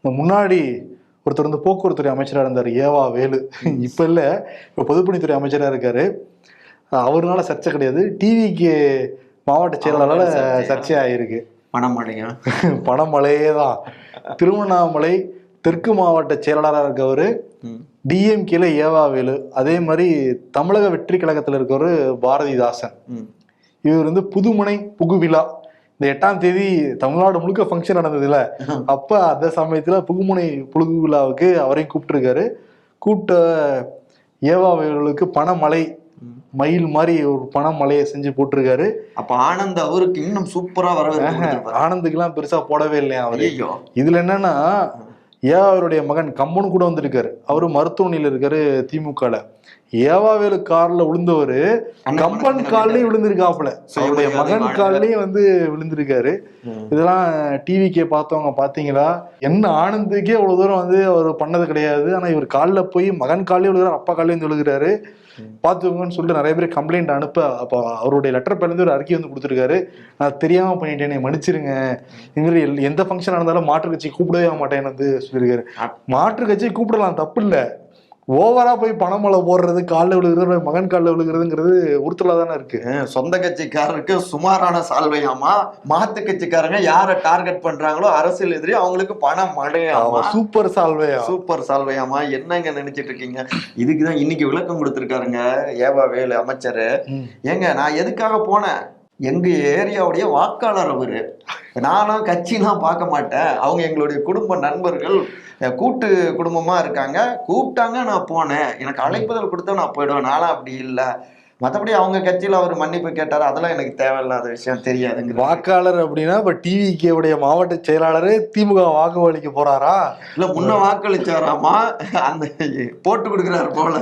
முன்னாடி ஒருத்தர் வந்து போக்குவரத்துறை அமைச்சராக இருந்தார், ஏவா வேலு. இப்போ இல்லை, இப்போ பொதுப்பணித்துறை அமைச்சராக இருக்காரு. அவருனால சர்ச்சை கிடையாது, டிவிக்கு மாவட்ட செயலாளரால சர்ச்சை ஆகிருக்கு. பணமழையா? பணமழையே தான். திருவண்ணாமலை தெற்கு மாவட்ட செயலாளராக இருக்கவர் டிஎம்கேல ஏவா வேலு. அதே மாதிரி தமிழக வெற்றி கழகத்தில் இருக்கவர் பாரதிதாசன். இவர் வந்து புதுமுனை புகுவிழா இந்த 8ஆம் தேதி தமிழ்நாடு முழுக்க ஃபங்க்ஷன் நடந்ததுல, அப்ப அந்த சமயத்துல புகுமுனை புகு விழாவுக்கு அவரையும் கூப்பிட்டுருக்காரு. கூப்பிட்ட ஏவா வேலுக்கு பணமழை, மயில் மாதிரி ஒரு பணமழையை செஞ்சு போட்டிருக்காரு. அப்ப ஆனந்த் அவருக்கு இன்னும் சூப்பரா வரவேற்பு. ஆனந்துக்கு எல்லாம் பெருசா போடவே இல்லையா அவரு. இதுல என்னன்னா, ஏவாவுடைய மகன் கம்மன் கூட வந்திருக்காரு. அவரு மருத்துவமனையில இருக்காரு திமுகல. ஏவாவேலு கார்ல விழுந்தவரு கம்பன் கால்லயும் விழுந்திருக்காப்புல, அவருடைய மகன் கால்லயும் வந்து விழுந்திருக்காரு. இதெல்லாம் டிவிக்கே பார்த்தவங்க பாத்தீங்களா? என்ன ஆனந்துக்கே அவ்வளவு தூரம் வந்து அவர் பண்ணது கிடையாது. ஆனா இவர் காலில் போய் மகன் காலையும் விழுகிறார், அப்பா காலையும் விழுகிறாரு. பாத்துக்கோங்கன்னு சொல்லிட்டு நிறைய பேர் கம்ப்ளைண்ட் அனுப்ப, அப்போ அவருடைய லெட்டர் பேர்லேருந்து ஒரு அறிக்கை வந்து கொடுத்துருக்காரு. நான் தெரியாம பண்ணிட்டேனே, மன்னிச்சிருங்க. இந்த மாதிரி எந்த ஃபங்க்ஷன் நடந்தாலும் மாற்று கட்சி கூப்பிடவே மாட்டேன்னு வந்து சொல்லியிருக்காரு. மாற்று கட்சியை கூப்பிடலாம், தப்பு இல்லை. ஓவரா போய் பணமழை போடுறது, காலில் விழுகிறது, மகன் காலில் விழுகிறதுங்கிறது உறுத்தலா தானே இருக்கு. சொந்த கட்சிக்காரருக்கு சுமாரான சால்வையாமா, மாத்து கட்சிக்காரங்க யாரை டார்கெட் பண்றாங்களோ அரசியல் எதிரி அவங்களுக்கு பணம் மழையாமா, சூப்பர் சால்வையா, சூப்பர் சால்வையாமா. என்னங்க நினைச்சிட்டு இருக்கீங்க? இதுக்குதான் இன்னைக்கு விளக்கம் கொடுத்திருக்காருங்க ஏவா வேலு அமைச்சர். ஏங்க, நான் எதுக்காக போனேன்? எங்க ஏரியாவுடைய வாக்காளர் அவரு. நானும் கட்சிலாம் பார்க்க மாட்டேன், அவங்க எங்களுடைய குடும்ப நண்பர்கள், கூட்டு குடும்பமா இருக்காங்க, கூப்பிட்டாங்க நான் போனேன், எனக்கு அழைப்புதல் கொடுத்தா நான் போயிடுவேன், நானும் அப்படி இல்லை. மற்றபடி அவங்க கட்சியில் அவர் மன்னிப்பு கேட்டார், அதெல்லாம் எனக்கு தேவையில்லாத விஷயம், தெரியாதுங்க. வாக்காளர் அப்படின்னா இப்ப டிவிகே உடைய மாவட்ட செயலாளர் திமுக வாக்குவளிக்க போறாரா? இல்ல முன்ன வாக்களிச்சாராமா, அந்த போட்டு கொடுக்குறாரு போல.